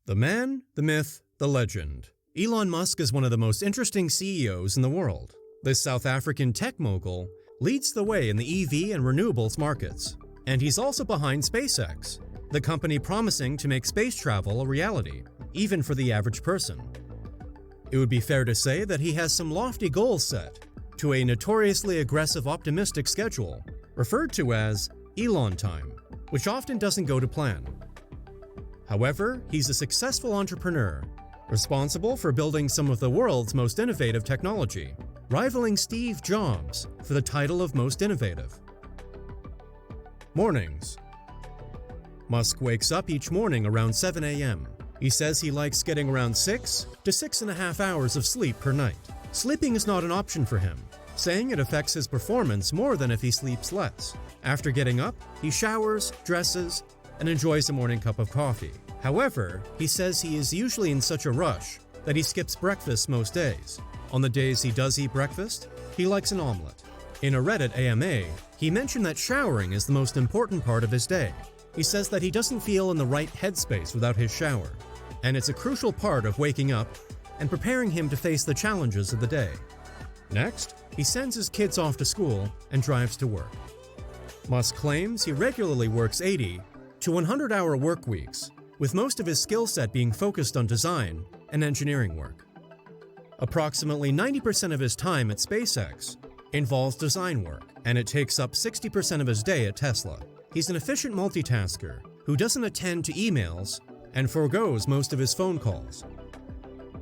The man, the myth, the legend. Elon Musk is one of the most interesting CEOs in the world. This South African tech mogul leads the way in the EV and renewables markets. And he's also behind SpaceX, the company promising to make space travel a reality, even for the average person. It would be fair to say that he has some lofty goals set to a notoriously aggressive optimistic schedule, referred to as Elon time, which often doesn't go to plan. However, he's a successful entrepreneur, responsible for building some of the world's most innovative technology, rivaling Steve Jobs for the title of most innovative. Mornings. Musk wakes up each morning around 7 a.m. He says he likes getting around 6 to 6.5 hours of sleep per night. Sleeping is not an option for him, saying it affects his performance more than if he sleeps less. After getting up, he showers, dresses, and enjoys a morning cup of coffee. However, he says he is usually in such a rush that he skips breakfast most days. On the days he does eat breakfast, he likes an omelet. In a Reddit AMA, he mentioned that showering is the most important part of his day. He says that he doesn't feel in the right headspace without his shower, and it's a crucial part of waking up and preparing him to face the challenges of the day. Next, he sends his kids off to school and drives to work. Musk claims he regularly works 80 to 100-hour work weeks, with most of his skill set being focused on design and engineering work. Approximately 90% of his time at SpaceX involves design work, and it takes up 60% of his day at Tesla. He's an efficient multitasker who doesn't attend to emails and forgoes most of his phone calls.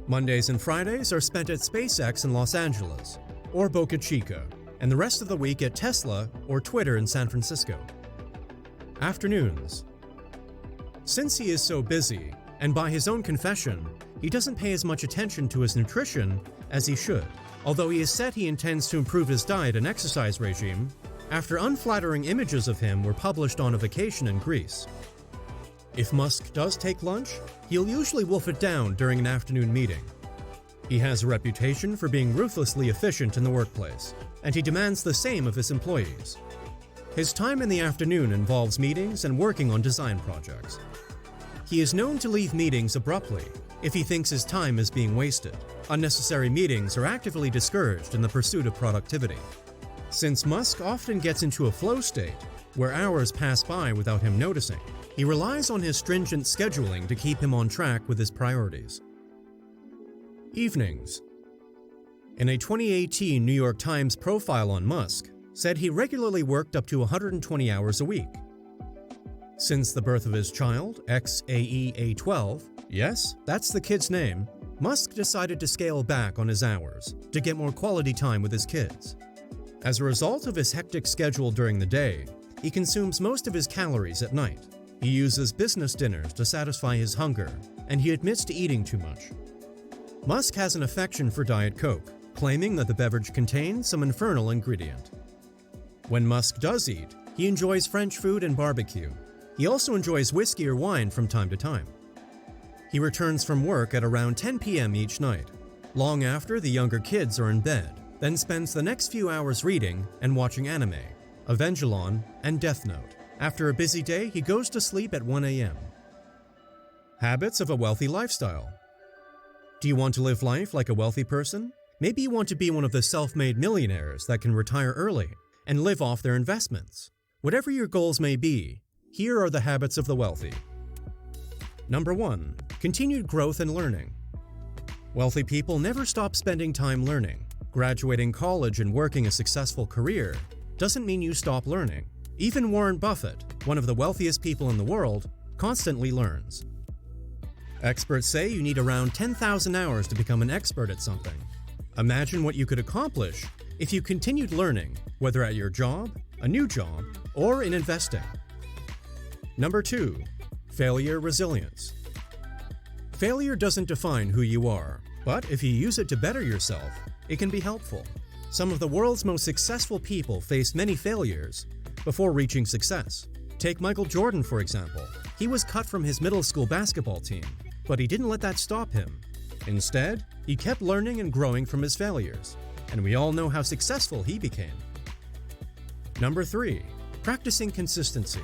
Mondays and Fridays are spent at SpaceX in Los Angeles or Boca Chica, and the rest of the week at Tesla or Twitter in San Francisco. Afternoons. Since he is so busy, and by his own confession, he doesn't pay as much attention to his nutrition as he should, although he has said he intends to improve his diet and exercise regime after unflattering images of him were published on a vacation in Greece. If Musk does take lunch, he'll usually wolf it down during an afternoon meeting. He has a reputation for being ruthlessly efficient in the workplace, and he demands the same of his employees. His time in the afternoon involves meetings and working on design projects. He is known to leave meetings abruptly if he thinks his time is being wasted. Unnecessary meetings are actively discouraged in the pursuit of productivity. Since Musk often gets into a flow state, where hours pass by without him noticing, he relies on his stringent scheduling to keep him on track with his priorities. Evenings. In a 2018 New York Times profile on Musk, said he regularly worked up to 120 hours a week. Since the birth of his child, 𝐥𝐤𝐤𝐿, yes, that's the kid's name, Musk decided to scale back on his hours to get more quality time with his kids. As a result of his hectic schedule during the day, he consumes most of his calories at night. He uses business dinners to satisfy his hunger, and he admits to eating too much. Musk has an affection for Diet Coke, claiming that the beverage contains some infernal ingredient. When Musk does eat, he enjoys French food and barbecue. He also enjoys whiskey or wine from time to time. He returns from work at around 10 p.m. each night, long after the younger kids are in bed, then spends the next few hours reading and watching anime, Evangelion, and Death Note. After a busy day, he goes to sleep at 1 a.m. Habits of a wealthy lifestyle. Do you want to live life like a wealthy person? Maybe you want to be one of the self-made millionaires that can retire early and live off their investments. Whatever your goals may be, here are the habits of the wealthy. Number 1. Continued growth and learning. Wealthy people never stop spending time learning. Graduating college and working a successful career doesn't mean you stop learning. Even Warren Buffett, one of the wealthiest people in the world, constantly learns. Experts say you need around 10,000 hours to become an expert at something. Imagine what you could accomplish if you continued learning, whether at your job, a new job, or in investing. Number 2. Failure resilience. Failure doesn't define who you are, but if you use it to better yourself, it can be helpful. Some of the world's most successful people faced many failures before reaching success. Take Michael Jordan, for example. He was cut from his middle school basketball team, but he didn't let that stop him. Instead, he kept learning and growing from his failures, and we all know how successful he became. Number 3. Practicing consistency.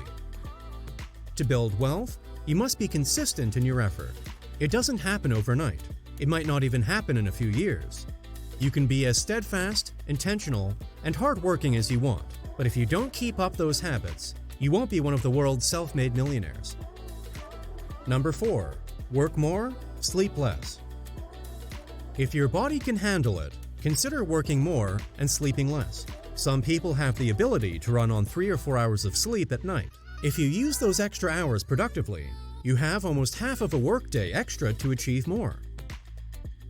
To build wealth, you must be consistent in your effort. It doesn't happen overnight. It might not even happen in a few years. You can be as steadfast, intentional, and hardworking as you want, but if you don't keep up those habits, you won't be one of the world's self-made millionaires. Number 4. Work more, sleep less. If your body can handle it, consider working more and sleeping less. Some people have the ability to run on 3 or 4 hours of sleep at night. If you use those extra hours productively, you have almost half of a workday extra to achieve more.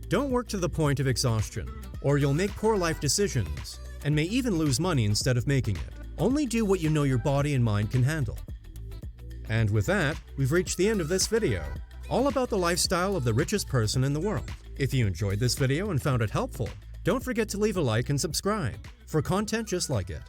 Don't work to the point of exhaustion, or you'll make poor life decisions and may even lose money instead of making it. Only do what you know your body and mind can handle. And with that, we've reached the end of this video, all about the lifestyle of the richest person in the world. If you enjoyed this video and found it helpful, don't forget to leave a like and subscribe for content just like it.